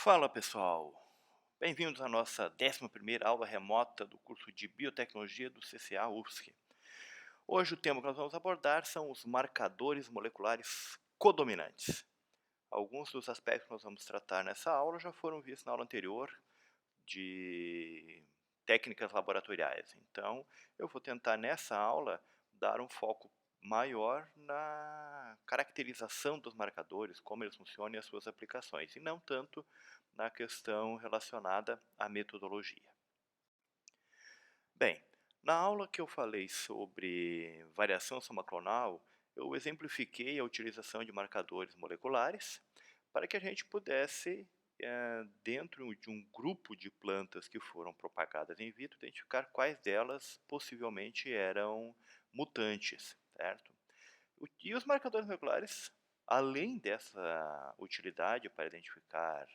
Fala pessoal, bem-vindos à nossa 11ª aula remota do curso de Biotecnologia do CCA UFSC. Hoje o tema que nós vamos abordar são os marcadores moleculares codominantes. Alguns dos aspectos que nós vamos tratar nessa aula já foram vistos na aula anterior de técnicas laboratoriais. Então, eu vou tentar nessa aula dar um foco maior na caracterização dos marcadores, como eles funcionam e as suas aplicações, e não tanto na questão relacionada à metodologia. Bem, na aula que eu falei sobre variação somaclonal, eu exemplifiquei a utilização de marcadores moleculares para que a gente pudesse, dentro de um grupo de plantas que foram propagadas in vitro, identificar quais delas possivelmente eram mutantes, certo? E os marcadores moleculares, além dessa utilidade para identificar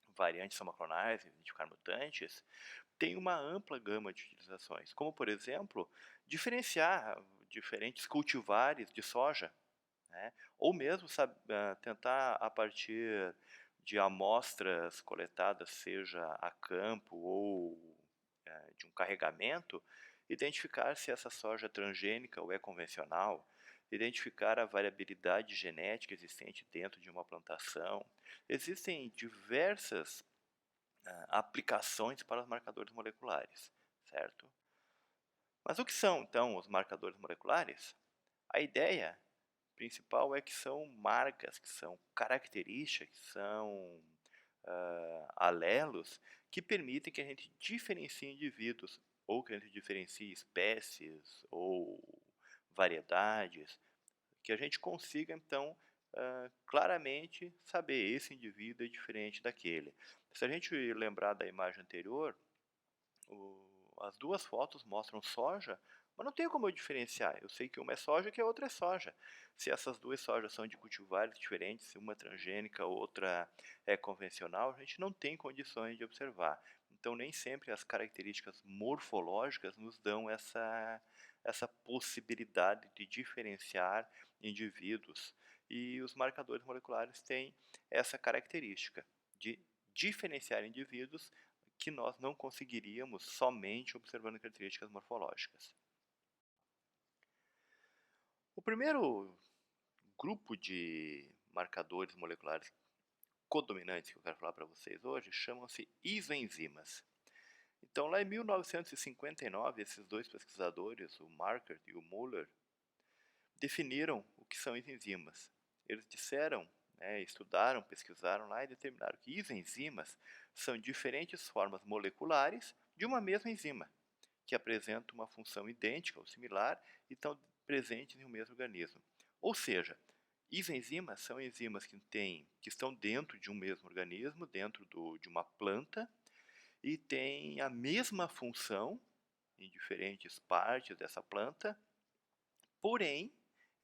variantes somaclonais, identificar mutantes, tem uma ampla gama de utilizações, como, por exemplo, diferenciar diferentes cultivares de soja, né? Ou mesmo tentar, a partir de amostras coletadas, seja a campo ou de um carregamento, identificar se essa soja é transgênica ou é convencional, identificar a variabilidade genética existente dentro de uma plantação. Existem diversas aplicações para os marcadores moleculares, certo? Mas o que são, então, os marcadores moleculares? A ideia principal é que são marcas, que são características, que são alelos que permitem que a gente diferencie indivíduos, ou que a gente diferencie espécies ou variedades, que a gente consiga, então, claramente saber esse indivíduo é diferente daquele. Se a gente lembrar da imagem anterior, as duas fotos mostram soja, mas não tem como eu diferenciar. Eu sei que uma é soja e que a outra é soja. Se essas duas sojas são de cultivares diferentes, se uma é transgênica, outra é convencional, a gente não tem condições de observar. Então, nem sempre as características morfológicas nos dão essa possibilidade de diferenciar indivíduos. E os marcadores moleculares têm essa característica de diferenciar indivíduos que nós não conseguiríamos somente observando características morfológicas. O primeiro grupo de marcadores moleculares codominantes que eu quero falar para vocês hoje chamam-se isoenzimas. Então, lá em 1959, esses dois pesquisadores, o Markert e o Muller, definiram o que são isoenzimas. Eles disseram, estudaram, pesquisaram lá e determinaram que isoenzimas são diferentes formas moleculares de uma mesma enzima, que apresentam uma função idêntica ou similar e estão presentes em um mesmo organismo. Ou seja, isoenzimas são enzimas que estão dentro de um mesmo organismo, dentro de uma planta, e têm a mesma função em diferentes partes dessa planta, porém,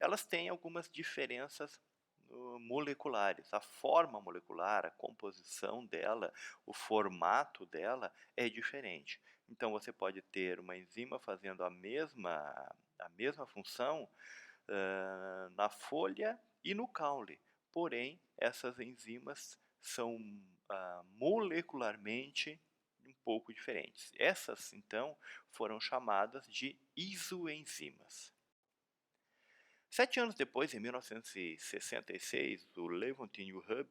elas têm algumas diferenças moleculares. A forma molecular, a composição dela, o formato dela é diferente. Então, você pode ter uma enzima fazendo a mesma função na folha e no caule. Porém, essas enzimas são molecularmente um pouco diferentes. Essas, então, foram chamadas de isoenzimas. 7 anos depois, em 1966, o Levontin e o Hub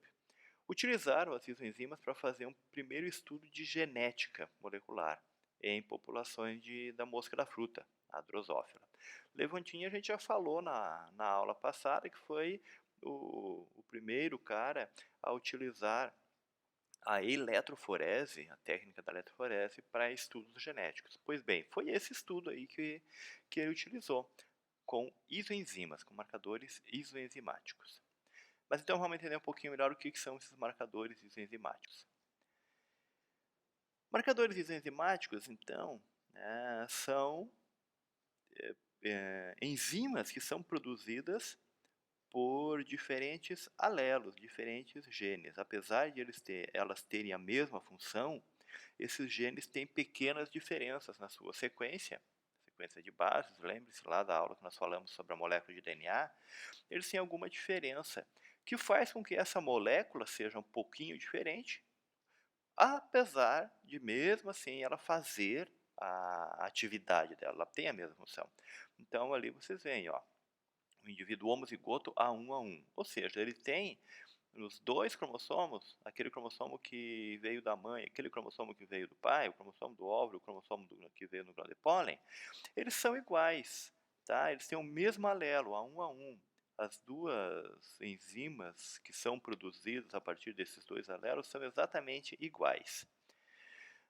utilizaram as isoenzimas para fazer um primeiro estudo de genética molecular em populações da mosca da fruta, a Drosophila. Levontin a gente já falou na aula passada, que foi o primeiro cara a utilizar a eletroforese, a técnica da eletroforese, para estudos genéticos. Pois bem, foi esse estudo aí que ele utilizou, com isoenzimas, com marcadores isoenzimáticos. Mas então vamos entender um pouquinho melhor o que são esses marcadores isoenzimáticos. Marcadores isoenzimáticos, então, são enzimas que são produzidas por diferentes alelos, diferentes genes. Apesar de elas terem a mesma função, esses genes têm pequenas diferenças na sua sequência de bases. Lembre-se lá da aula que nós falamos sobre a molécula de DNA, eles têm alguma diferença que faz com que essa molécula seja um pouquinho diferente, apesar de mesmo assim ela fazer a atividade dela, ela tem a mesma função. Então ali vocês veem, ó, o indivíduo homozigoto A1A1, ou seja, ele tem nos dois cromossomos, aquele cromossomo que veio da mãe, aquele cromossomo que veio do pai, o cromossomo do óvulo, o cromossomo que veio no grão de pólen, eles são iguais, tá? Eles têm o mesmo alelo, A1A1. As duas enzimas que são produzidas a partir desses dois alelos são exatamente iguais.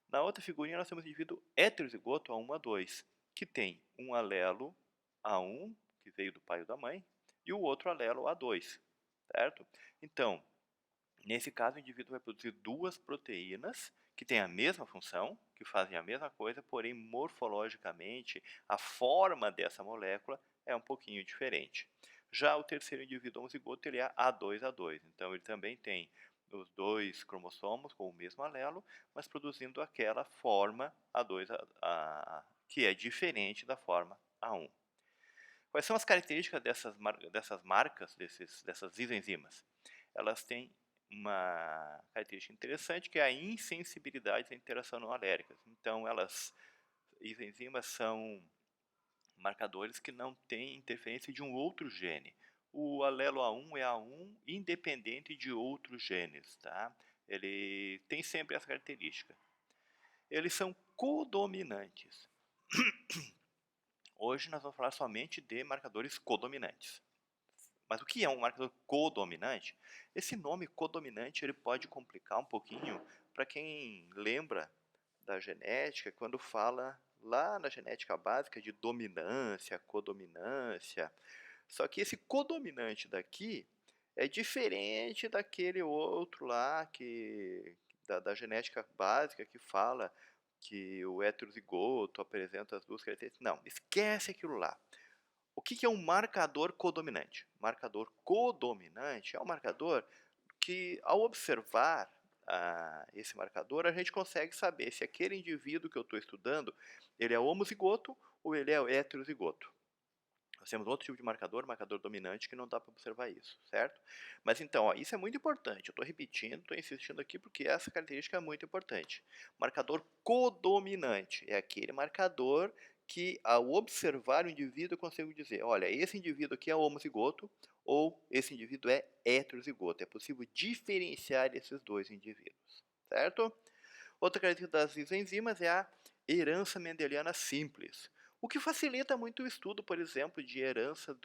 Na outra figurinha nós temos o indivíduo heterozigoto A1A2, que tem um alelo A1, que veio do pai ou da mãe, e o outro alelo A2, certo? Então, nesse caso, o indivíduo vai produzir duas proteínas que têm a mesma função, que fazem a mesma coisa, porém morfologicamente a forma dessa molécula é um pouquinho diferente. Já o terceiro indivíduo homozigoto ele é A2A2, então ele também tem os dois cromossomos com o mesmo alelo, mas produzindo aquela forma A2 que é diferente da forma A1. Quais são as características dessas marcas, dessas isoenzimas? Elas têm uma característica interessante que é a insensibilidade à interação não alérgicas. Então, isoenzimas são marcadores que não têm interferência de um outro gene. O alelo A1 é A1 independente de outros genes, tá? Ele tem sempre essa característica. Eles são codominantes. Hoje nós vamos falar somente de marcadores codominantes. Mas o que é um marcador codominante? Esse nome codominante ele pode complicar um pouquinho para quem lembra da genética, quando fala lá na genética básica de dominância, codominância. Só que esse codominante daqui é diferente daquele outro lá da genética básica que fala que o heterozigoto apresenta as duas características. Não, esquece aquilo lá. O que é um marcador codominante? Marcador codominante é um marcador que, ao observar esse marcador, a gente consegue saber se aquele indivíduo que eu estou estudando ele é homozigoto ou ele é heterozigoto. Nós temos outro tipo de marcador dominante, que não dá para observar isso, certo? Mas então, ó, isso é muito importante. Eu estou repetindo, estou insistindo aqui porque essa característica é muito importante. Marcador codominante é aquele marcador que, ao observar o indivíduo, eu consigo dizer, olha, esse indivíduo aqui é homozigoto ou esse indivíduo é heterozigoto. É possível diferenciar esses dois indivíduos, certo? Outra característica das isoenzimas é a herança mendeliana simples, o que facilita muito o estudo, por exemplo, de herança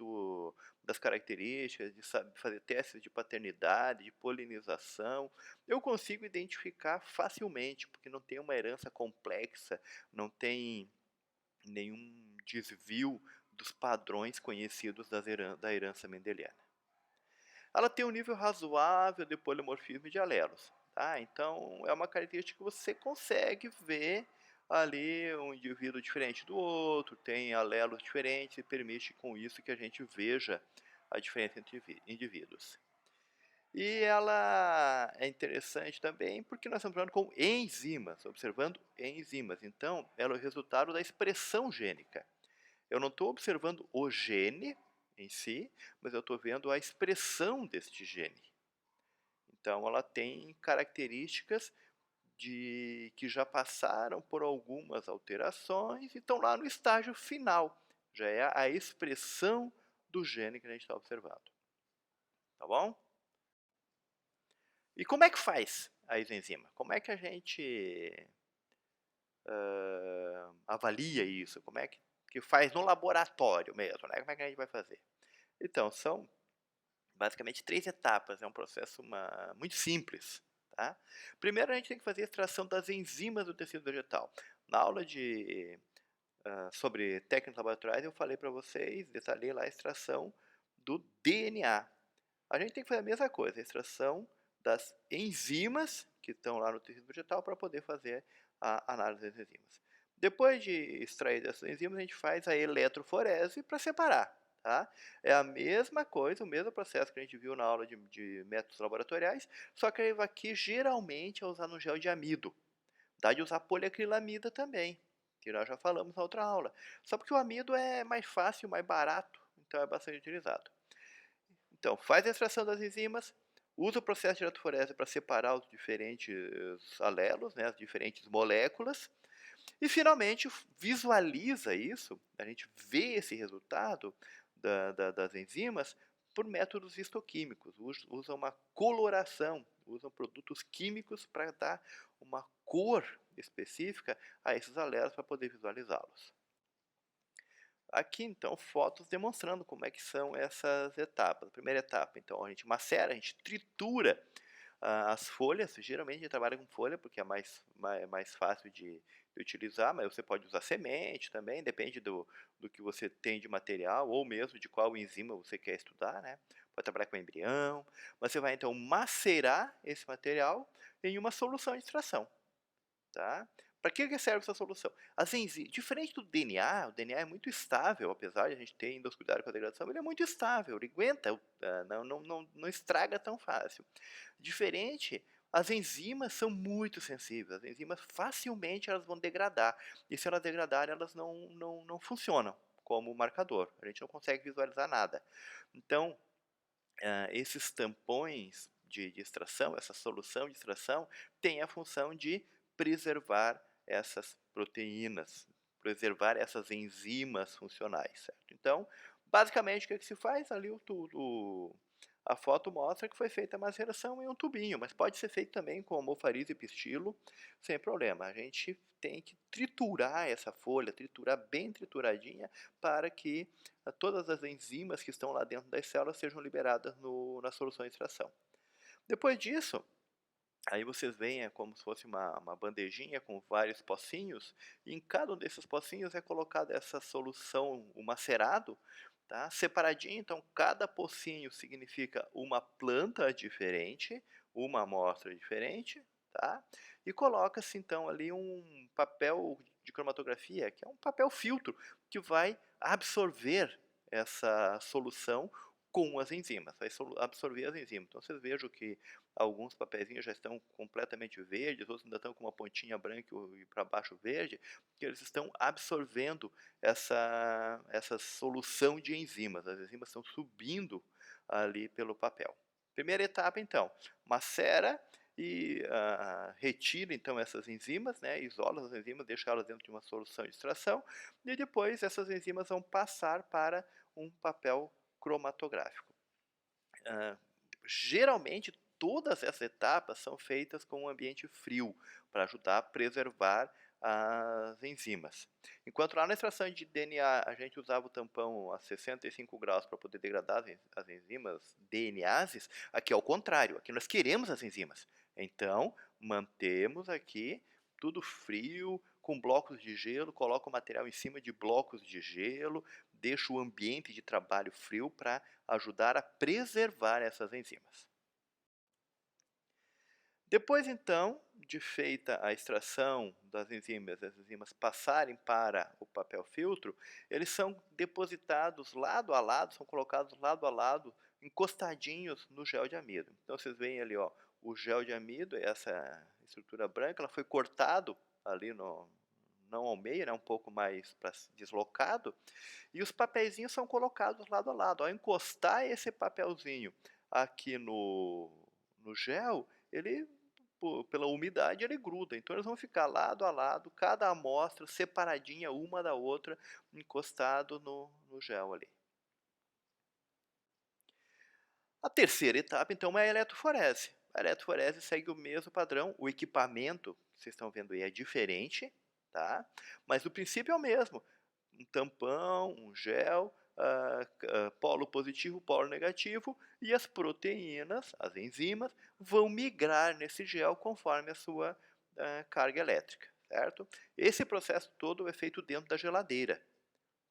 das características, de fazer testes de paternidade, de polinização. Eu consigo identificar facilmente, porque não tem uma herança complexa, não tem nenhum desvio dos padrões conhecidos da herança mendeliana. Ela tem um nível razoável de polimorfismo de alelos, tá? Então é uma característica que você consegue ver ali um indivíduo diferente do outro, tem alelos diferentes e permite com isso que a gente veja a diferença entre indivíduos. E ela é interessante também porque nós estamos falando com enzimas, observando enzimas. Então, ela é o resultado da expressão gênica. Eu não estou observando o gene em si, mas eu estou vendo a expressão deste gene. Então, ela tem características que já passaram por algumas alterações e estão lá no estágio final. Já é a expressão do gene que a gente está observando. Tá bom? E como é que faz a isenzima? Como é que a gente avalia isso? Como é que faz no laboratório mesmo? Né? Como é que a gente vai fazer? Então, são basicamente 3 etapas, é um processo muito simples. Tá? Primeiro a gente tem que fazer a extração das enzimas do tecido vegetal. Na aula sobre técnicas laboratoriais eu falei para vocês, detalhei lá a extração do DNA. A gente tem que fazer a mesma coisa, a extração das enzimas que estão lá no tecido vegetal para poder fazer a análise das enzimas. Depois de extrair dessas enzimas, a gente faz a eletroforese para separar. Tá? É a mesma coisa, o mesmo processo que a gente viu na aula de métodos laboratoriais, só que aqui geralmente é usado um gel de amido. Dá de usar poliacrilamida também, que nós já falamos na outra aula. Só porque o amido é mais fácil, mais barato, então é bastante utilizado. Então, faz a extração das enzimas, usa o processo de eletroforese para separar os diferentes alelos, né, as diferentes moléculas, e finalmente visualiza isso, a gente vê esse resultado das enzimas por métodos histoquímicos, usa uma coloração, usam produtos químicos para dar uma cor específica a esses alelos para poder visualizá-los. Aqui, então, fotos demonstrando como é que são essas etapas. A primeira etapa, então, a gente macera, a gente tritura as folhas. Geralmente a gente trabalha com folha porque é mais fácil de utilizar, mas você pode usar semente também, depende do que você tem de material ou mesmo de qual enzima você quer estudar, né? Pode trabalhar com embrião, mas você vai, então, macerar esse material em uma solução de extração. Tá? Para que serve essa solução? As enzimas, diferente do DNA, o DNA é muito estável, apesar de a gente ter ainda os cuidados com a degradação, ele é muito estável, ele aguenta, não estraga tão fácil. Diferente, as enzimas são muito sensíveis, as enzimas facilmente elas vão degradar, e se elas degradarem, elas não funcionam como marcador, a gente não consegue visualizar nada. Então, esses tampões de extração, essa solução de extração, tem a função de preservar essas proteínas, preservar essas enzimas funcionais, certo? Então, basicamente, o que se faz ali? A foto mostra que foi feita a maceração em um tubinho, mas pode ser feito também com almofariz e pistilo, sem problema. A gente tem que triturar essa folha, triturar bem trituradinha, para que todas as enzimas que estão lá dentro das células sejam liberadas na solução de extração. Depois disso, aí vocês veem como se fosse uma bandejinha com vários pocinhos, e em cada um desses pocinhos é colocada essa solução, o macerado, tá? Separadinho, então cada pocinho significa uma planta diferente, uma amostra diferente, tá? E coloca-se então ali um papel de cromatografia, que é um papel filtro, que vai absorver essa solução com as enzimas, vai absorver as enzimas. Então vocês vejam que alguns papeizinhos já estão completamente verdes, outros ainda estão com uma pontinha branca e para baixo verde, que eles estão absorvendo essa solução de enzimas. As enzimas estão subindo ali pelo papel. Primeira etapa, então, macera e retira então essas enzimas, né, isola as enzimas, deixa elas dentro de uma solução de extração, e depois essas enzimas vão passar para um papel cromatográfico. Geralmente, todas essas etapas são feitas com um ambiente frio, para ajudar a preservar as enzimas. Enquanto lá na extração de DNA a gente usava o tampão a 65 graus para poder degradar as enzimas DNases, aqui é o contrário, aqui nós queremos as enzimas. Então, mantemos aqui tudo frio, com blocos de gelo, coloca o material em cima de blocos de gelo, deixa o ambiente de trabalho frio para ajudar a preservar essas enzimas. Depois, então, de feita a extração das enzimas, as enzimas passarem para o papel filtro, eles são depositados lado a lado, são colocados lado a lado, encostadinhos no gel de amido. Então, vocês veem ali, ó, o gel de amido, essa estrutura branca, ela foi cortado ali não ao meio, né, um pouco mais deslocado, e os papeizinhos são colocados lado a lado. Ao encostar esse papelzinho aqui no gel, ele, pela umidade, ele gruda. Então eles vão ficar lado a lado, cada amostra separadinha uma da outra, encostado no gel ali. A terceira etapa, então, é a eletroforese. A eletroforese segue o mesmo padrão. O equipamento que vocês estão vendo aí é diferente, tá? Mas o princípio é o mesmo. Um tampão, um gel, polo positivo, polo negativo, e as proteínas, as enzimas, vão migrar nesse gel conforme a sua carga elétrica, certo? Esse processo todo é feito dentro da geladeira.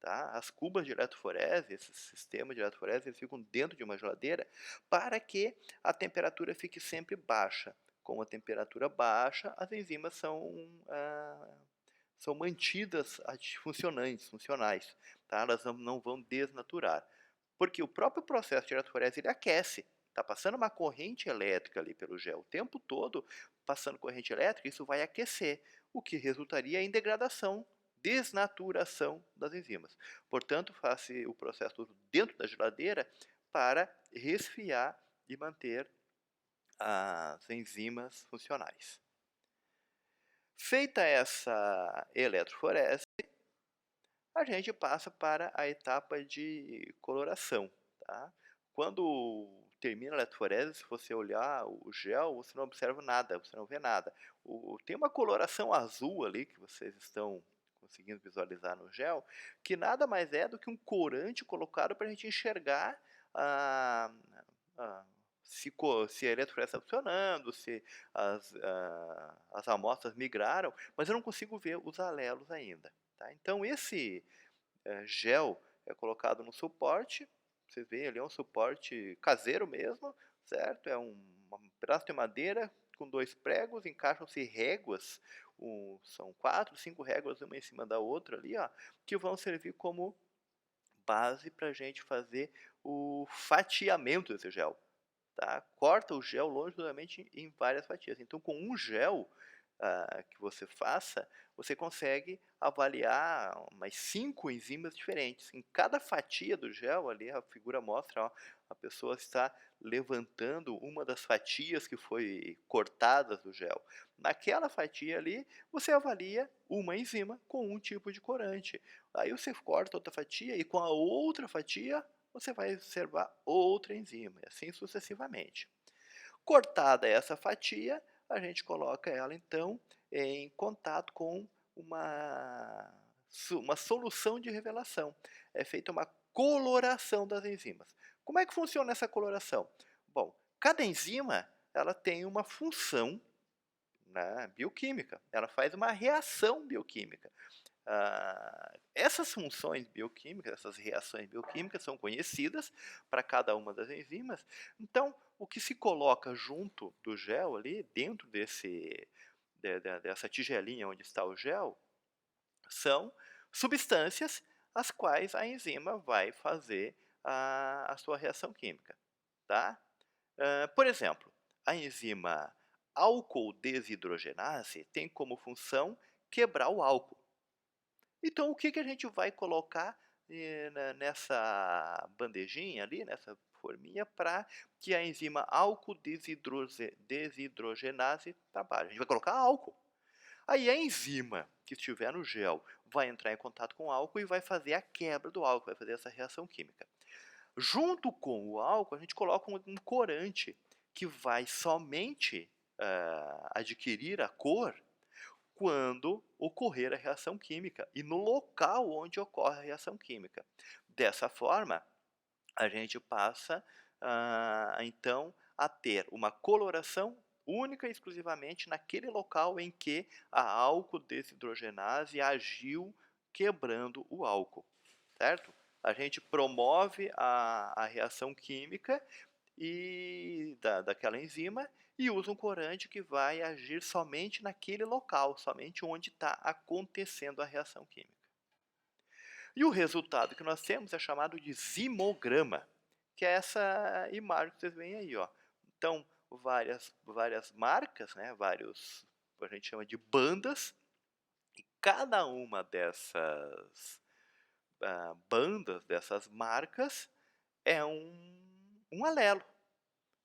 Tá? As cubas de eletroforese, esses sistemas de eletroforese, eles ficam dentro de uma geladeira para que a temperatura fique sempre baixa. Com a temperatura baixa, as enzimas são mantidas funcionais, tá? Elas não vão desnaturar. Porque o próprio processo de eletroforese ele aquece. Está passando uma corrente elétrica ali pelo gel o tempo todo, passando corrente elétrica, isso vai aquecer, o que resultaria em degradação, desnaturação das enzimas. Portanto, faz o processo dentro da geladeira para resfriar e manter as enzimas funcionais. Feita essa eletroforese, a gente passa para a etapa de coloração, tá? Quando termina a eletroforese, se você olhar o gel, você não observa nada, você não vê nada. Tem uma coloração azul ali que vocês estão conseguindo visualizar no gel, que nada mais é do que um corante colocado para a gente enxergar a, a, se a eletroforese está funcionando, se as amostras migraram, mas eu não consigo ver os alelos ainda. Tá? Então esse gel é colocado no suporte, vocês veem ali, é um suporte caseiro mesmo, certo? É um pedaço de madeira com 2 pregos, encaixam-se réguas, são 4, 5 réguas uma em cima da outra ali, ó, que vão servir como base para a gente fazer o fatiamento desse gel. Tá? Corta o gel longitudinalmente em várias fatias. Então, com um gel que você faça, você consegue avaliar umas 5 enzimas diferentes. Em cada fatia do gel, ali a figura mostra, ó, a pessoa está levantando uma das fatias que foi cortadas do gel. Naquela fatia ali, você avalia uma enzima com um tipo de corante. Aí você corta outra fatia e com a outra fatia você vai observar outra enzima, e assim sucessivamente. Cortada essa fatia, a gente coloca ela então em contato com uma solução de revelação. É feita uma coloração das enzimas. Como é que funciona essa coloração? Bom, cada enzima ela tem uma função, né, bioquímica, ela faz uma reação bioquímica. Essas funções bioquímicas, essas reações bioquímicas são conhecidas para cada uma das enzimas. Então, o que se coloca junto do gel ali, dentro dessa tigelinha onde está o gel, são substâncias as quais a enzima vai fazer a sua reação química. Tá? Por exemplo, a enzima álcool desidrogenase tem como função quebrar o álcool. Então, o que a gente vai colocar nessa bandejinha ali, nessa forminha, para que a enzima álcool desidrogenase trabalhe? A gente vai colocar álcool. Aí a enzima que estiver no gel vai entrar em contato com o álcool e vai fazer a quebra do álcool, vai fazer essa reação química. Junto com o álcool, a gente coloca um corante que vai somente adquirir a cor quando ocorrer a reação química e no local onde ocorre a reação química. Dessa forma, a gente passa então a ter uma coloração única e exclusivamente naquele local em que a álcool desidrogenase agiu quebrando o álcool, certo? A gente promove a reação química daquela enzima e usa um corante que vai agir somente naquele local, somente onde está acontecendo a reação química. E o resultado que nós temos é chamado de zimograma, que é essa imagem que vocês veem aí, ó. Então, várias marcas, né, a gente chama de bandas, e cada uma dessas bandas, dessas marcas, é um alelo.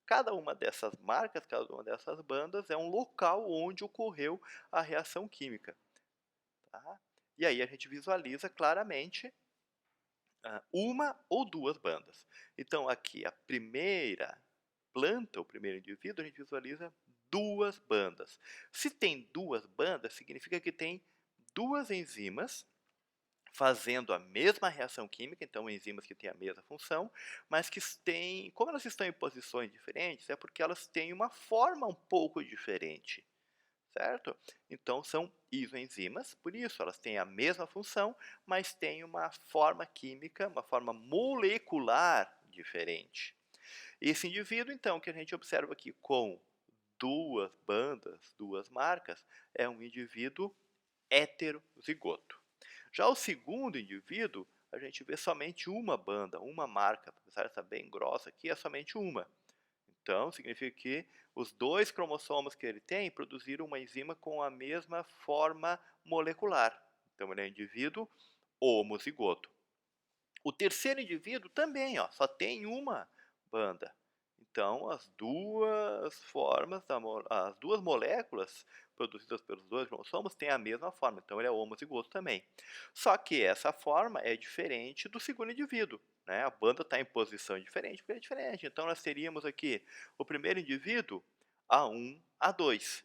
Cada uma dessas marcas, cada uma dessas bandas é um local onde ocorreu a reação química. Tá? E aí a gente visualiza claramente uma ou duas bandas. Então aqui a primeira planta, o primeiro indivíduo, a gente visualiza duas bandas. Se tem duas bandas, significa que tem duas enzimas fazendo a mesma reação química, então enzimas que têm a mesma função, mas que têm, como elas estão em posições diferentes, é porque elas têm uma forma um pouco diferente, certo? Então são isoenzimas, por isso elas têm a mesma função, mas têm uma forma química, uma forma molecular diferente. Esse indivíduo, então, que a gente observa aqui com duas bandas, duas marcas, é um indivíduo heterozigoto. Já o segundo indivíduo, a gente vê somente uma banda, uma marca, apesar de estar bem grossa aqui, é somente uma. Então, significa que os dois cromossomos que ele tem produziram uma enzima com a mesma forma molecular. Então, ele é um indivíduo homozigoto. O terceiro indivíduo também, ó, só tem uma banda. Então, as duas formas, as duas moléculas produzidas pelos dois cromossomos têm a mesma forma, então ele é homozigoto também. Só que essa forma é diferente do segundo indivíduo, né? A banda está em posição diferente porque é diferente. Então, nós teríamos aqui o primeiro indivíduo A1, A2,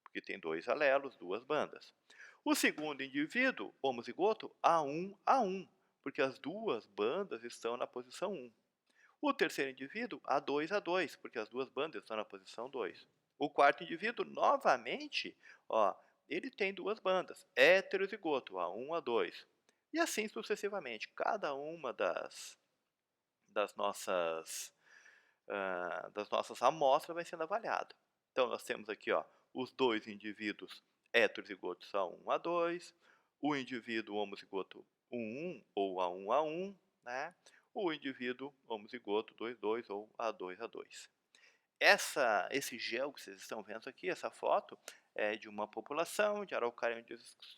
porque tem dois alelos, duas bandas. O segundo indivíduo, homozigoto, A1, A1, porque as duas bandas estão na posição 1. O terceiro indivíduo, A2, A2, porque as duas bandas estão na posição 2. O quarto indivíduo, novamente, ó, ele tem duas bandas, heterozigoto, A1, A2. E assim sucessivamente, cada uma das nossas, das nossas amostras vai sendo avaliada. Então, nós temos aqui ó, os dois indivíduos heterozigotos A1, A2, o indivíduo homozigoto 1,1 ou A1, A1, né? O indivíduo homozigoto 2,2 ou A2, A2. Esse gel que vocês estão vendo aqui, essa foto, é de uma população de Araucaria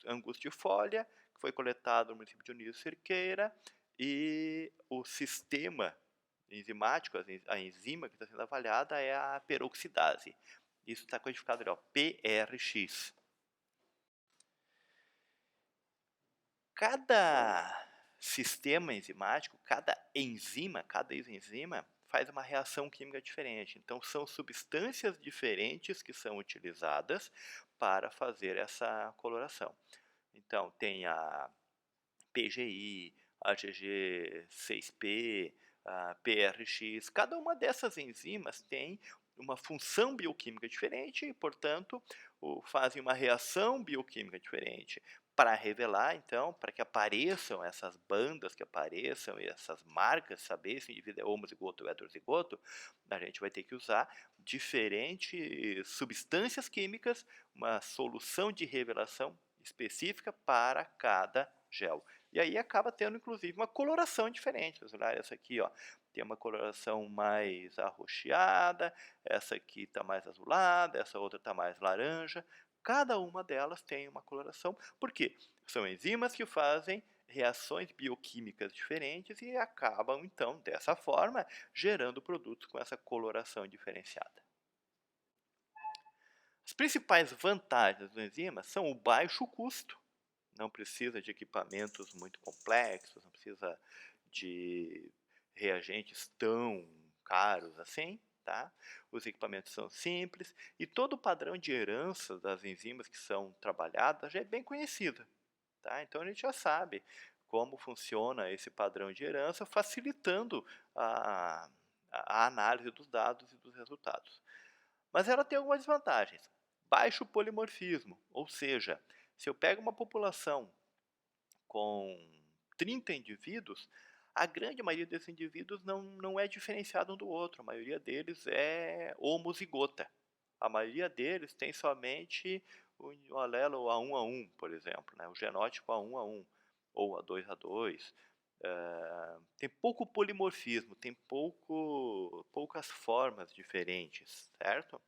angustifolia, que foi coletado no município de União Cerqueira, e o sistema enzimático, a enzima que está sendo avaliada é a peroxidase. Isso está codificado ali, ó, PRX. Cada sistema enzimático, cada isenzima, faz uma reação química diferente. Então, são substâncias diferentes que são utilizadas para fazer essa coloração. Então, tem a PGI, a GG6P, a PRX. Cada uma dessas enzimas tem uma função bioquímica diferente e, portanto, fazem uma reação bioquímica diferente. Para revelar, então, para que apareçam essas bandas, que apareçam essas marcas, saber se o indivíduo é homozigoto ou heterozigoto, a gente vai ter que usar diferentes substâncias químicas, uma solução de revelação específica para cada gel. E aí acaba tendo, inclusive, uma coloração diferente. Vocês olharem essa aqui, ó, tem uma coloração mais arroxeada, essa aqui está mais azulada, essa outra está mais laranja. Cada uma delas tem uma coloração. Por quê? São enzimas que fazem reações bioquímicas diferentes e acabam, então, dessa forma, gerando produtos com essa coloração diferenciada. As principais vantagens das enzimas são o baixo custo, não precisa de equipamentos muito complexos, não precisa de reagentes tão caros assim, tá? Os equipamentos são simples e todo o padrão de herança das enzimas que são trabalhadas já é bem conhecido, tá? Então a gente já sabe como funciona esse padrão de herança, facilitando a análise dos dados e dos resultados. Mas ela tem algumas desvantagens. Baixo polimorfismo, ou seja, se eu pego uma população com 30 indivíduos, a grande maioria desses indivíduos não é diferenciado um do outro. A maioria deles é homozigota. A maioria deles tem somente o alelo A1A1, por exemplo, né? O genótipo A1A1 ou A2A2. Tem pouco polimorfismo, tem poucas formas diferentes, certo?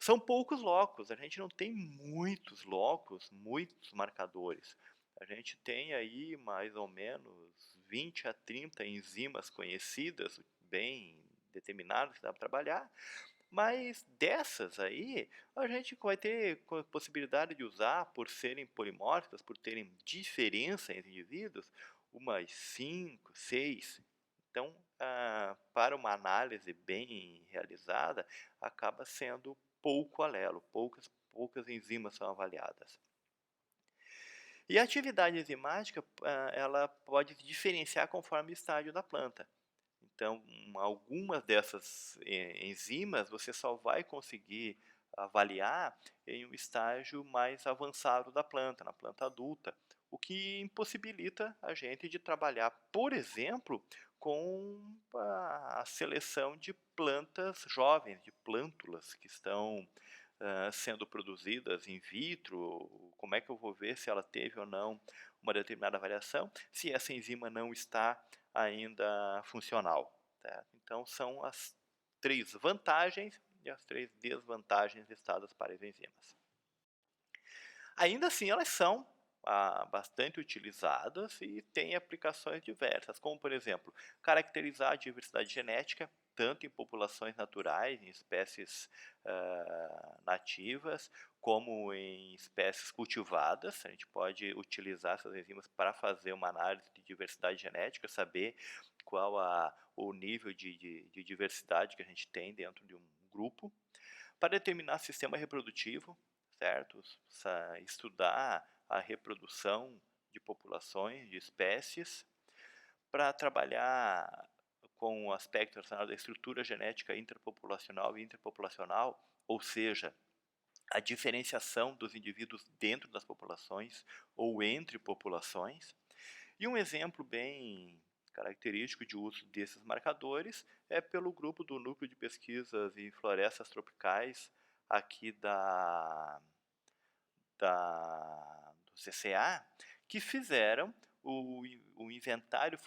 São poucos locos, a gente não tem muitos locos, muitos marcadores. A gente tem aí mais ou menos 20 a 30 enzimas conhecidas, bem determinadas que dá para trabalhar, mas dessas aí a gente vai ter possibilidade de usar, por serem polimórficas, por terem diferença entre indivíduos, umas 5, 6. Então, para uma análise bem realizada, acaba sendo pouco alelo, poucas enzimas são avaliadas. E a atividade enzimática, ela pode diferenciar conforme o estágio da planta. Então, algumas dessas enzimas você só vai conseguir avaliar em um estágio mais avançado da planta, na planta adulta, o que impossibilita a gente de trabalhar, por exemplo, com a seleção de plantas jovens, de plântulas que estão sendo produzidas in vitro. Como é que eu vou ver se ela teve ou não uma determinada variação, se essa enzima não está ainda funcional, tá? Então, são as 3 vantagens e as 3 desvantagens listadas para as enzimas. Ainda assim, elas são bastante utilizadas e têm aplicações diversas, como, por exemplo, caracterizar a diversidade genética tanto em populações naturais, em espécies nativas, como em espécies cultivadas. A gente pode utilizar essas enzimas para fazer uma análise de diversidade genética, saber qual o nível de diversidade que a gente tem dentro de um grupo, para determinar sistema reprodutivo, certo? Estudar a reprodução de populações, de espécies, para trabalhar com o aspecto relacionado à estrutura genética interpopulacional e interpopulacional, ou seja, a diferenciação dos indivíduos dentro das populações ou entre populações. E um exemplo bem característico de uso desses marcadores é pelo grupo do Núcleo de Pesquisas em Florestas Tropicais aqui do CCA, que fizeram o inventário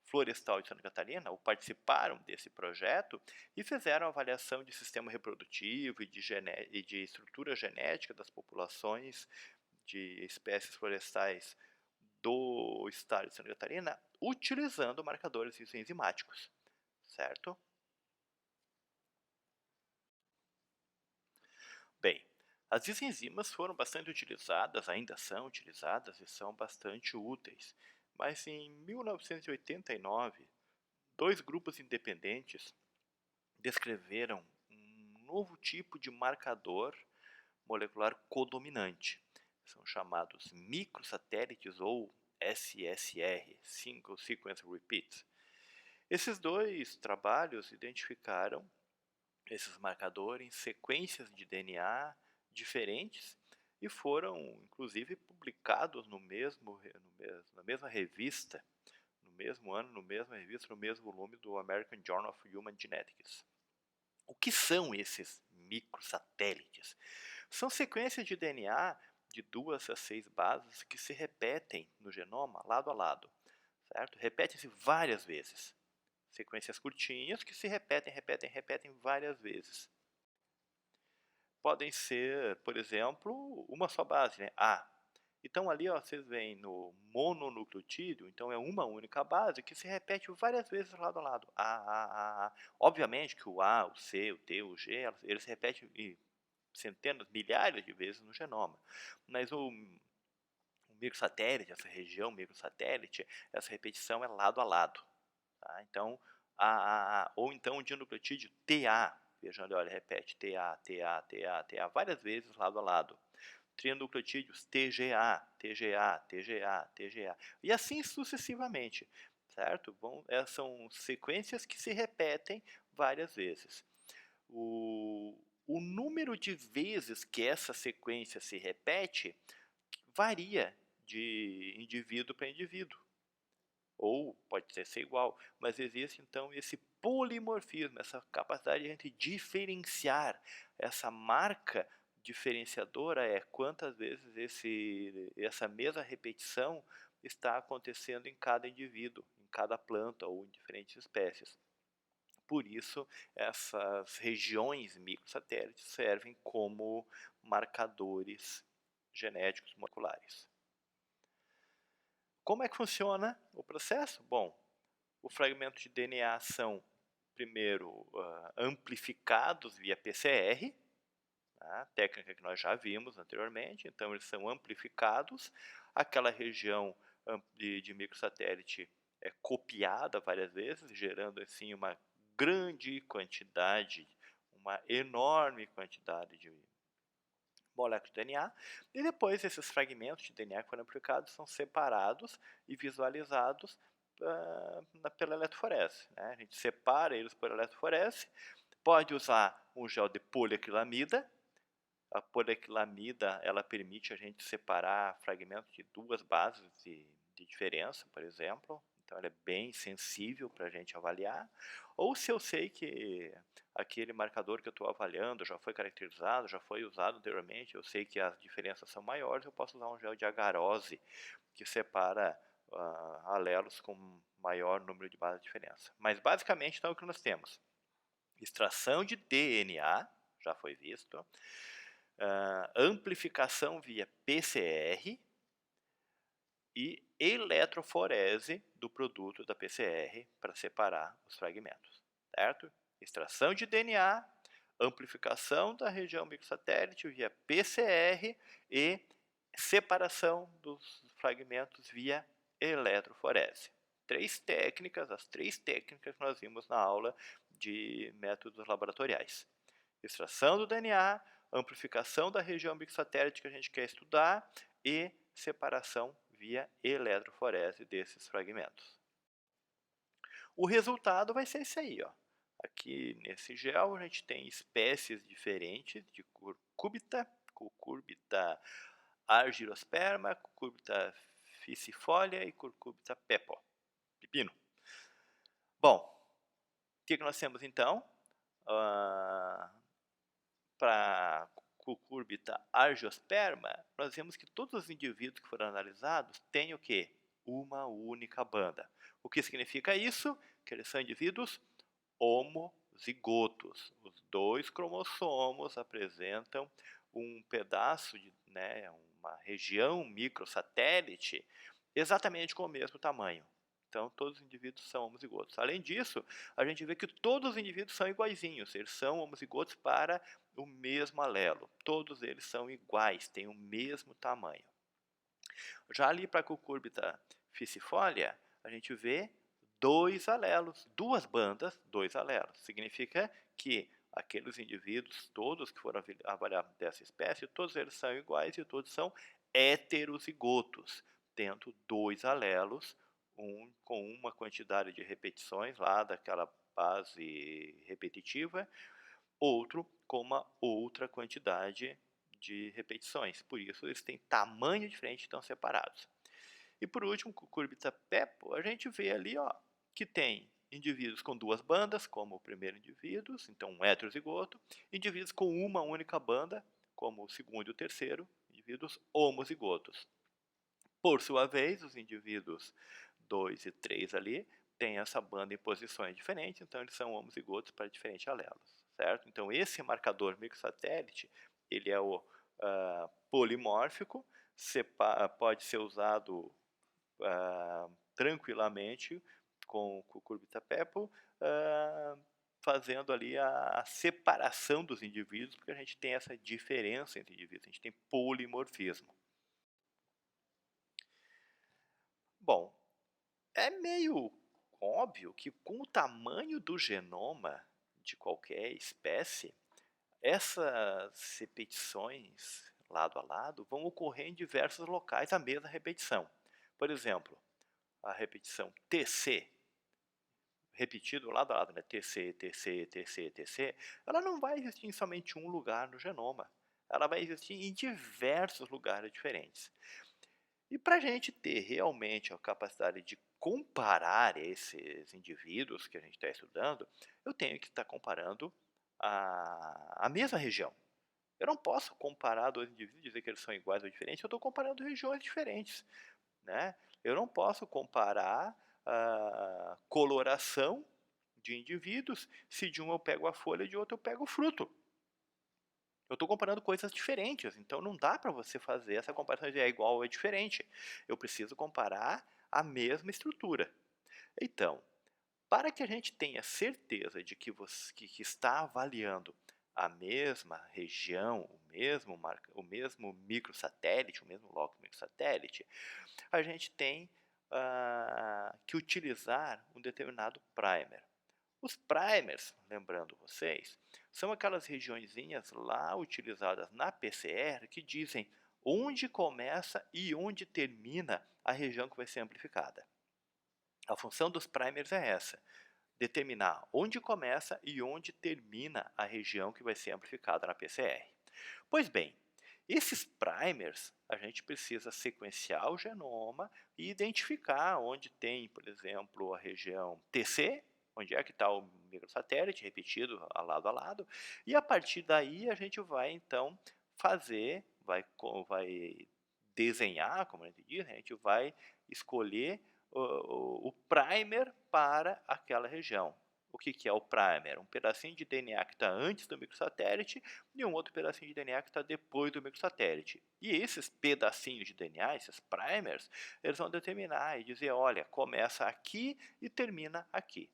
florestal de Santa Catarina, ou participaram desse projeto, e fizeram avaliação de sistema reprodutivo e de estrutura genética das populações de espécies florestais do estado de Santa Catarina, utilizando marcadores enzimáticos, certo? Bem, as enzimas foram bastante utilizadas, ainda são utilizadas e são bastante úteis, mas em 1989, dois grupos independentes descreveram um novo tipo de marcador molecular codominante. São chamados microsatélites ou SSR, Single Sequence Repeat. Esses dois trabalhos identificaram esses marcadores em sequências de DNA diferentes e foram, inclusive, publicados na mesma revista, no mesmo ano, no mesmo revista, no mesmo volume do American Journal of Human Genetics. O que são esses microsatélites? São sequências de DNA de 2 a 6 bases que se repetem no genoma lado a lado, certo? Repetem-se várias vezes. Sequências curtinhas que se repetem várias vezes. Podem ser, por exemplo, uma só base, né? A. Então ali ó, vocês veem no mononucleotídeo, então é uma única base que se repete várias vezes lado a lado. A. Obviamente que o A, o C, o T, o G, eles se repetem centenas, milhares de vezes no genoma. Mas o microsatélite, essa região microsatélite, essa repetição é lado a lado. Tá? Então, ou então o dinucleotídeo TA, vejam ali, olha, repete TA, várias vezes lado a lado. Trinucleotídeos TGA, TGA, TGA, TGA, e assim sucessivamente, certo? São sequências que se repetem várias vezes. O número de vezes que essa sequência se repete varia de indivíduo para indivíduo, ou pode ser igual, mas existe então esse polimorfismo, essa capacidade de a gente diferenciar. Essa marca diferenciadora é quantas vezes essa mesma repetição está acontecendo em cada indivíduo, em cada planta ou em diferentes espécies. Por isso, essas regiões microsatélites servem como marcadores genéticos moleculares. Como é que funciona o processo? Bom, os fragmentos de DNA são, primeiro, amplificados via PCR, tá? Técnica que nós já vimos anteriormente. Então, eles são amplificados. Aquela região de microsatélite é copiada várias vezes, gerando assim uma grande quantidade, uma enorme quantidade de moléculas de DNA, e depois esses fragmentos de DNA que foram amplificados são separados e visualizados pela eletroforese. Né? A gente separa eles por eletroforese, pode usar um gel de poliacrilamida. A poliacrilamida ela permite a gente separar fragmentos de duas bases de diferença, por exemplo. Então ela é bem sensível para a gente avaliar. Ou se eu sei que aquele marcador que eu estou avaliando já foi caracterizado, já foi usado anteriormente, eu sei que as diferenças são maiores, eu posso usar um gel de agarose que separa alelos com maior número de bases de diferença. Mas basicamente então é o que nós temos: extração de DNA, já foi visto, amplificação via PCR e eletroforese do produto da PCR para separar os fragmentos. certo? Extração de DNA, amplificação da região microsatélite via PCR e separação dos fragmentos via eletroforese. As três técnicas que nós vimos na aula de métodos laboratoriais. Extração do DNA, amplificação da região microsatélite que a gente quer estudar e separação via eletroforese desses fragmentos. O resultado vai ser esse aí, ó. Aqui nesse gel a gente tem espécies diferentes de Cucurbita argirosperma, Cucurbita ficifolia e Cucurbita pepino. Bom, o que nós temos então? Para Cucurbita argiosperma, nós vemos que todos os indivíduos que foram analisados têm o quê? Uma única banda. O que significa isso? Que eles são indivíduos homozigotos. Os dois cromossomos apresentam um pedaço, uma região microsatélite exatamente com o mesmo tamanho. Então, todos os indivíduos são homozigotos. Além disso, a gente vê que todos os indivíduos são iguaizinhos. Eles são homozigotos para o mesmo alelo. Todos eles são iguais, têm o mesmo tamanho. Já ali para a Cucurbita ficifolia, a gente vê dois alelos, duas bandas, dois alelos. Significa que aqueles indivíduos todos que foram avaliados dessa espécie, todos eles são iguais e todos são heterozigotos, tendo dois alelos, um com uma quantidade de repetições lá daquela base repetitiva, outro com uma outra quantidade de repetições. Por isso, eles têm tamanho diferente e estão separados. E por último, Cucurbita pepo, a gente vê ali que tem indivíduos com duas bandas, como o primeiro indivíduo, então um heterozigoto, indivíduos com uma única banda, como o segundo e o terceiro, indivíduos homozigotos. Por sua vez, os indivíduos 2 e 3 ali têm essa banda em posições diferentes, então eles são homozigotos para diferentes alelos, certo? Então esse marcador microsatélite, ele é o polimórfico, pode ser usado tranquilamente com o Cucurbita pepo, fazendo ali a separação dos indivíduos, porque a gente tem essa diferença entre indivíduos, a gente tem polimorfismo. Bom, é meio óbvio que com o tamanho do genoma de qualquer espécie, essas repetições lado a lado vão ocorrer em diversos locais a mesma repetição. Por exemplo, a repetição TC, repetido lado a lado, né? TC, TC, TC, TC, ela não vai existir em somente um lugar no genoma. Ela vai existir em diversos lugares diferentes. E para a gente ter realmente a capacidade de comparar esses indivíduos que a gente está estudando, eu tenho que estar comparando a mesma região. Eu não posso comparar dois indivíduos e dizer que eles são iguais ou diferentes, eu estou comparando regiões diferentes. Né? Eu não posso comparar a coloração de indivíduos se de um eu pego a folha e de outro eu pego o fruto. Eu estou comparando coisas diferentes, então não dá para você fazer essa comparação de é igual ou é diferente. Eu preciso comparar a mesma estrutura. Então, para que a gente tenha certeza de que você que está avaliando a mesma região, o mesmo microsatélite, o mesmo loco microsatélite, a gente tem que utilizar um determinado primer. Os primers, lembrando vocês, são aquelas regiõezinhas lá utilizadas na PCR que dizem onde começa e onde termina a região que vai ser amplificada. A função dos primers é essa, determinar onde começa e onde termina a região que vai ser amplificada na PCR. Pois bem, esses primers, a gente precisa sequenciar o genoma e identificar onde tem, por exemplo, a região TC, onde é que está o microsatélite repetido a lado, e a partir daí a gente vai então fazer, vai desenhar, como a gente diz, a gente vai escolher o primer para aquela região. O que é o primer? Um pedacinho de DNA que está antes do microsatélite e um outro pedacinho de DNA que está depois do microsatélite. E esses pedacinhos de DNA, esses primers, eles vão determinar e dizer, olha, começa aqui e termina aqui.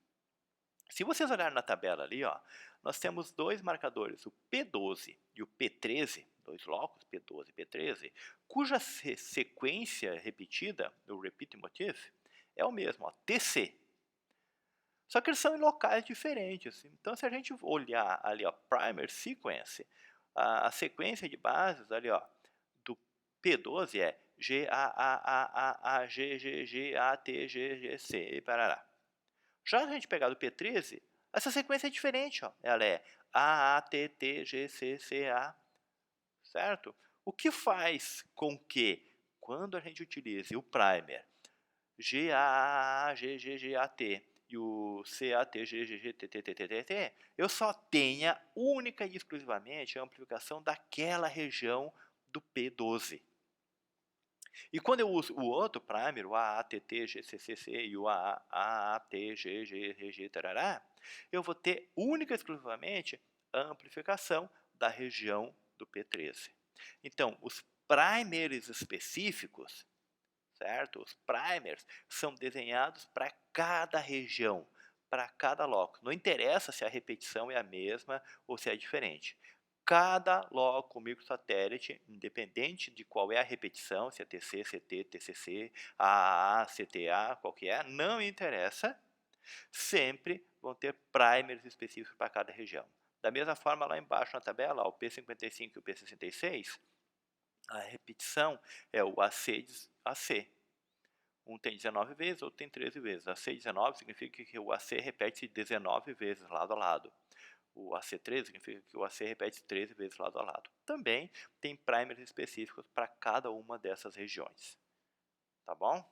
Se vocês olharem na tabela ali, ó, nós temos dois marcadores, o P12 e o P13, dois locos, P12 e P13, cuja sequência repetida, o repeat motif, é o mesmo, ó, TC. Só que eles são em locais diferentes. Então, se a gente olhar ali, ó, primer sequence, a sequência de bases ali, ó, do P12 é G, A, G, G, G, A, T, G, G, C, e parará. Já se a gente pegar do P13, essa sequência é diferente, ó. Ela é A, A, T, T, G, C, C, A, certo? O que faz com que, quando a gente utilize o primer G, A, G, G, G, A, T e o C, A, T, G, G, G, T, T, T, T, T, T, eu só tenha única e exclusivamente a amplificação daquela região do P12. E quando eu uso o outro primer, o AATT, GCCC e o AAT, GG, tarará, eu vou ter única e exclusivamente a amplificação da região do P13. Então, os primers específicos, certo? Os primers são desenhados para cada região, para cada loco. Não interessa se a repetição é a mesma ou se é diferente. Cada loco microsatélite, independente de qual é a repetição, se é TC, CT, TCC, AAA, CTA, qual que é, não interessa, sempre vão ter primers específicos para cada região. Da mesma forma, lá embaixo na tabela, o P55 e o P66, a repetição é o AC. Um tem 19 vezes, outro tem 13 vezes. AC19 significa que o AC repete 19 vezes lado a lado. O AC13 significa que o AC repete 13 vezes lado a lado. Também tem primers específicos para cada uma dessas regiões. Tá bom?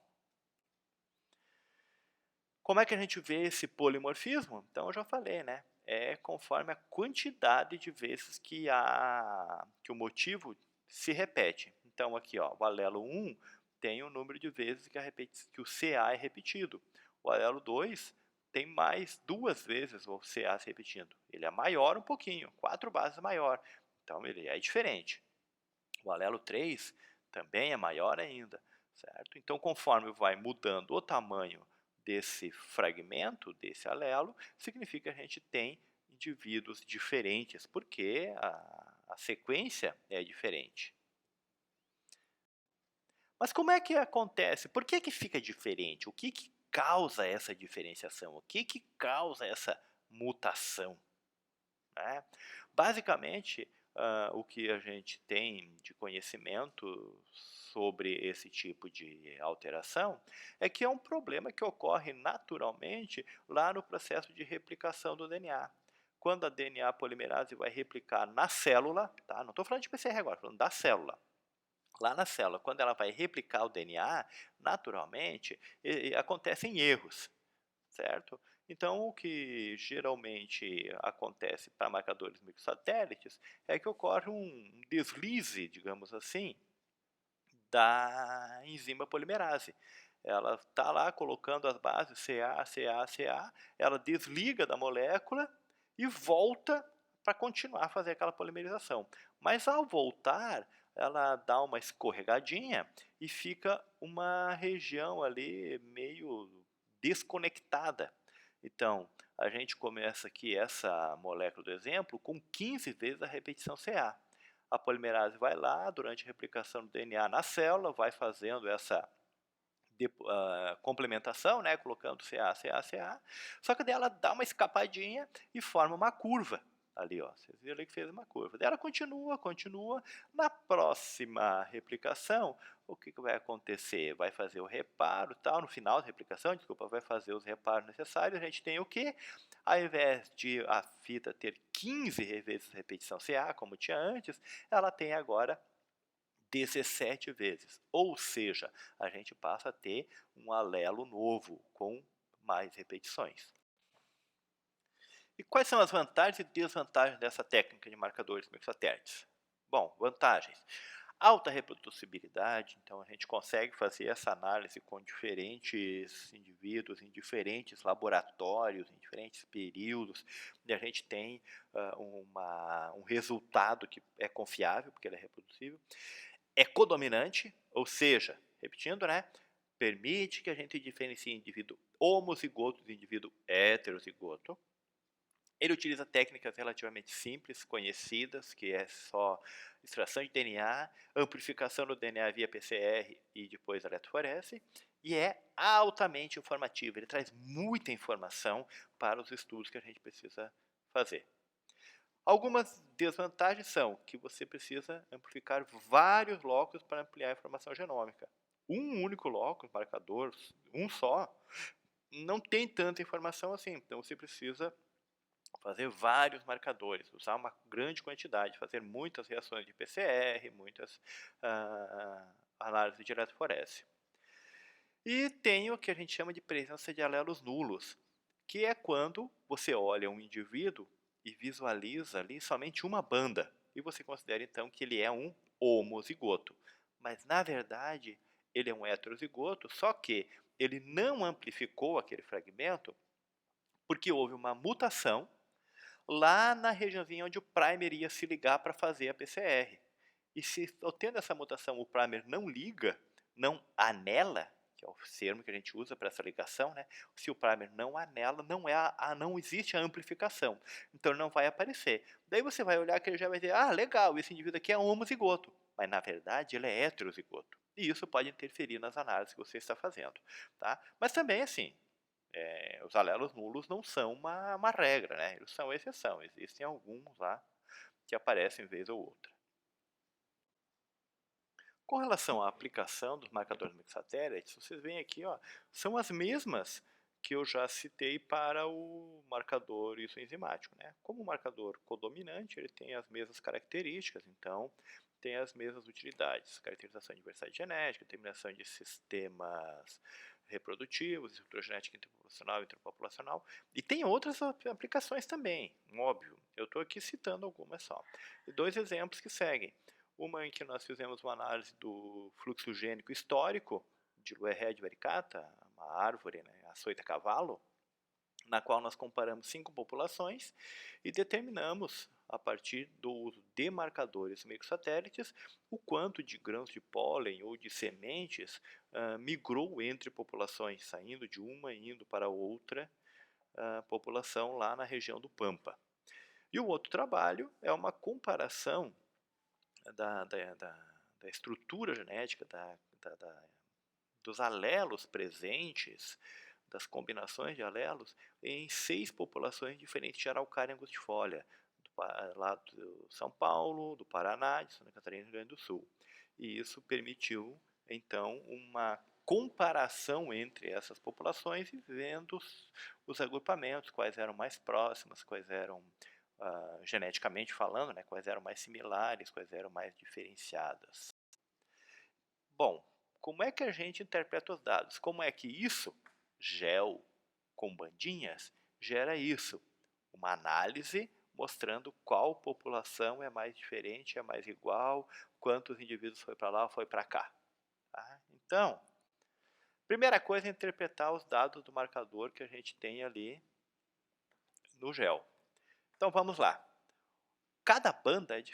Como é que a gente vê esse polimorfismo? Então eu já falei, né? É conforme a quantidade de vezes que o motivo se repete. Então aqui, ó, o alelo 1 tem o número de vezes que o CA é repetido. O alelo 2 tem mais duas vezes o CA se repetindo. Ele é maior um pouquinho, 4 bases maior. Então ele é diferente. O alelo 3 também é maior ainda, certo? Então, conforme vai mudando o tamanho desse fragmento, desse alelo, significa que a gente tem indivíduos diferentes, porque a sequência é diferente. Mas como é que acontece? Por que fica diferente? O que causa essa diferenciação? O que causa essa mutação? Né? Basicamente, o que a gente tem de conhecimento sobre esse tipo de alteração é que é um problema que ocorre naturalmente lá no processo de replicação do DNA. Quando a DNA polimerase vai replicar na célula, tá? Não estou falando de PCR agora, estou falando da célula. Lá na célula, quando ela vai replicar o DNA, naturalmente, acontecem erros, certo? Então, o que geralmente acontece para marcadores microsatélites é que ocorre um deslize, digamos assim, da enzima polimerase. Ela está lá colocando as bases CA, CA, CA, ela desliga da molécula e volta para continuar a fazer aquela polimerização. Mas ao voltar, ela dá uma escorregadinha e fica uma região ali meio desconectada. Então, a gente começa aqui essa molécula do exemplo com 15 vezes a repetição CA. A polimerase vai lá, durante a replicação do DNA na célula, vai fazendo essa complementação, né, colocando CA, CA, CA, só que dela dá uma escapadinha e forma uma curva. Ali, ó, vocês viram ali que fez uma curva. Daí ela continua, continua. Na próxima replicação, o que vai acontecer? Vai fazer o reparo, tal, no final da replicação, desculpa, vai fazer os reparos necessários. A gente tem o quê? Ao invés de a fita ter 15 vezes repetição CA, como tinha antes, ela tem agora 17 vezes. Ou seja, a gente passa a ter um alelo novo com mais repetições. E quais são as vantagens e desvantagens dessa técnica de marcadores microsatélites? Bom, vantagens. Alta reproduzibilidade, então a gente consegue fazer essa análise com diferentes indivíduos, em diferentes laboratórios, em diferentes períodos, e a gente tem um resultado que é confiável, porque ele é reproduzível. É codominante, ou seja, repetindo, né? Permite que a gente diferencie indivíduo homozigoto do indivíduo heterozigoto. Ele utiliza técnicas relativamente simples, conhecidas, que é só extração de DNA, amplificação do DNA via PCR e depois eletroforese, e é altamente informativo. Ele traz muita informação para os estudos que a gente precisa fazer. Algumas desvantagens são que você precisa amplificar vários locos para ampliar a informação genômica. Um único locus, marcador, um só, não tem tanta informação assim, então você precisa fazer vários marcadores, usar uma grande quantidade, fazer muitas reações de PCR, muitas análises de eletroforese. E tem o que a gente chama de presença de alelos nulos, que é quando você olha um indivíduo e visualiza ali somente uma banda, e você considera então que ele é um homozigoto. Mas na verdade, ele é um heterozigoto, só que ele não amplificou aquele fragmento porque houve uma mutação lá na regiãozinha onde o primer ia se ligar para fazer a PCR. E se tendo essa mutação o primer não liga, não anela, que é o termo que a gente usa para essa ligação, né? Se o primer não anela, não existe a amplificação. Então ele não vai aparecer. Daí você vai olhar que ele já vai dizer, ah, legal, esse indivíduo aqui é um homozigoto. Mas na verdade ele é heterozigoto. E isso pode interferir nas análises que você está fazendo. Tá? Mas também assim, os alelos nulos não são uma regra, né? Eles são exceção. Existem alguns lá que aparecem vez ou outra. Com relação à aplicação dos marcadores mixsatélites, vocês veem aqui, ó, são as mesmas que eu já citei para o marcador isoenzimático, né? Como o marcador codominante, ele tem as mesmas características, então tem as mesmas utilidades: caracterização de diversidade genética, determinação de sistemas reprodutivos, estrutura genética interpopulacional e interpopulacional, e tem outras aplicações também, óbvio. Eu estou aqui citando algumas só. E dois exemplos que seguem. Uma em que nós fizemos uma análise do fluxo gênico histórico de Loered vericata, uma árvore, né, açoita-cavalo, na qual nós comparamos 5 populações e determinamos, a partir do uso de marcadores microsatélites, o quanto de grãos de pólen ou de sementes migrou entre populações, saindo de uma e indo para outra população lá na região do Pampa. E o outro trabalho é uma comparação da estrutura genética, dos alelos presentes, das combinações de alelos, em 6 populações diferentes de araucária angustifolia, lá do São Paulo, do Paraná, de Santa Catarina e Rio Grande do Sul. E isso permitiu, então, uma comparação entre essas populações e vendo os agrupamentos, quais eram mais próximas, quais eram geneticamente falando, né, quais eram mais similares, quais eram mais diferenciadas. Bom, como é que a gente interpreta os dados? Como é que isso, GEL com bandinhas, gera isso? Uma análise mostrando qual população é mais diferente, é mais igual, quantos indivíduos foi para lá ou foi para cá. Tá? Então, primeira coisa é interpretar os dados do marcador que a gente tem ali no GEL. Então vamos lá. Cada banda é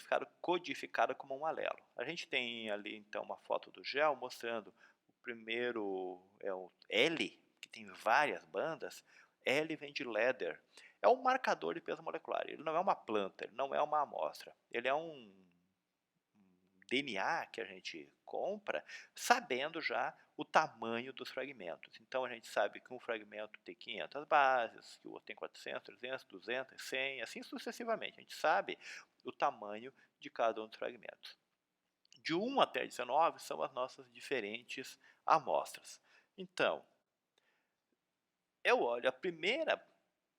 codificada como um alelo. A gente tem ali então uma foto do gel mostrando o primeiro é o L, que tem várias bandas. L vem de leather. É um marcador de peso molecular. Ele não é uma planta, ele não é uma amostra. Ele é um DNA que a gente compra sabendo já o tamanho dos fragmentos. Então a gente sabe que um fragmento tem 500 bases, que o outro tem 400, 300, 200, 100, assim sucessivamente. A gente sabe o tamanho de cada um dos fragmentos. De 1 até 19 são as nossas diferentes amostras. Então, eu olho a primeira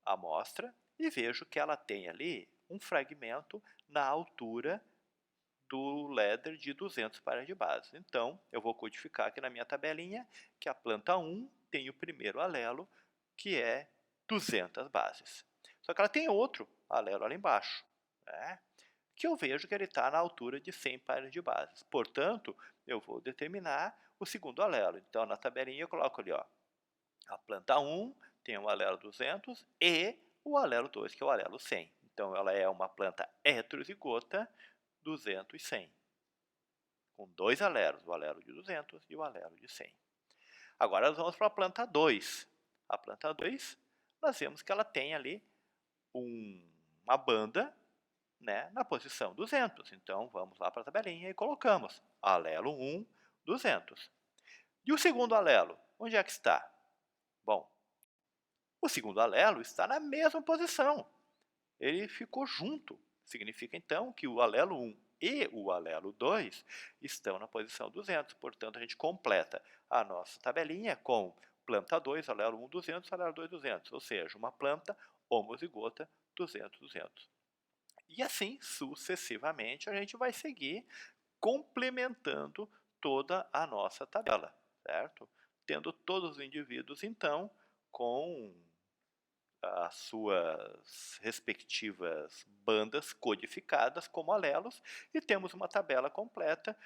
amostra e vejo que ela tem ali um fragmento na altura do leather de 200 pares de bases. Então, eu vou codificar aqui na minha tabelinha que a planta 1 tem o primeiro alelo, que é 200 bases. Só que ela tem outro alelo ali embaixo, né? Que eu vejo que ele está na altura de 100 pares de bases. Portanto, eu vou determinar o segundo alelo. Então, na tabelinha eu coloco ali, ó, a planta 1 tem o alelo 200 e o alelo 2, que é o alelo 100. Então, ela é uma planta heterozigota 200 e 100, com dois alelos, o alelo de 200 e o alelo de 100. Agora nós vamos para a planta 2. A planta 2, nós vemos que ela tem ali uma banda, né, na posição 200. Então, vamos lá para a tabelinha e colocamos alelo 1, 200. E o segundo alelo, onde é que está? Bom, o segundo alelo está na mesma posição. Ele ficou junto. Significa, então, que o alelo 1 e o alelo 2 estão na posição 200. Portanto, a gente completa a nossa tabelinha com planta 2, alelo 1, 200, alelo 2, 200. Ou seja, uma planta homozigota 200, 200. E assim, sucessivamente, a gente vai seguir complementando toda a nossa tabela, certo? Tendo todos os indivíduos, então, com as suas respectivas bandas codificadas como alelos e temos uma tabela completa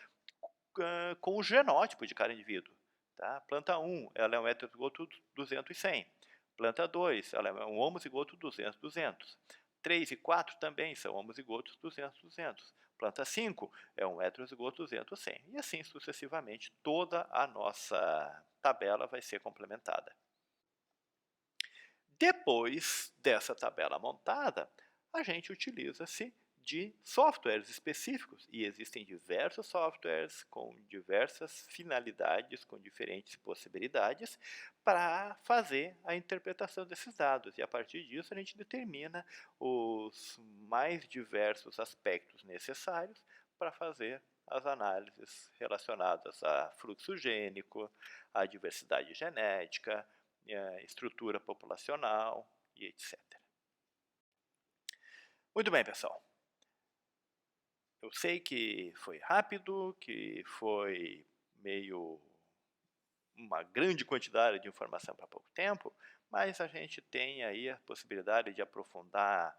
com o genótipo de cada indivíduo. Tá? Planta 1, ela é um heterozigoto 200 e 100. Planta 2, ela é um homozigoto 200, 200. 3 e 4 também são homozigotos 200, 200. Planta 5 é um heterozigoto 200, 100. E assim sucessivamente, toda a nossa tabela vai ser complementada. Depois dessa tabela montada, a gente utiliza-se de softwares específicos, e existem diversos softwares com diversas finalidades, com diferentes possibilidades, para fazer a interpretação desses dados. E a partir disso a gente determina os mais diversos aspectos necessários para fazer as análises relacionadas a fluxo gênico, a diversidade genética, estrutura populacional e etc. Muito bem, pessoal. Eu sei que foi rápido, que foi meio uma grande quantidade de informação para pouco tempo, mas a gente tem aí a possibilidade de aprofundar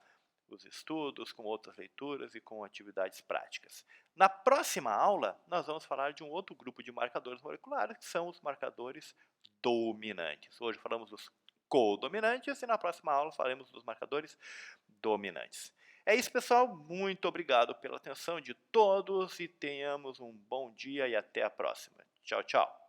os estudos com outras leituras e com atividades práticas. Na próxima aula, nós vamos falar de um outro grupo de marcadores moleculares, que são os marcadores dominantes. Hoje falamos dos codominantes e na próxima aula falaremos dos marcadores dominantes. É isso, pessoal. Muito obrigado pela atenção de todos e tenhamos um bom dia e até a próxima. Tchau, tchau.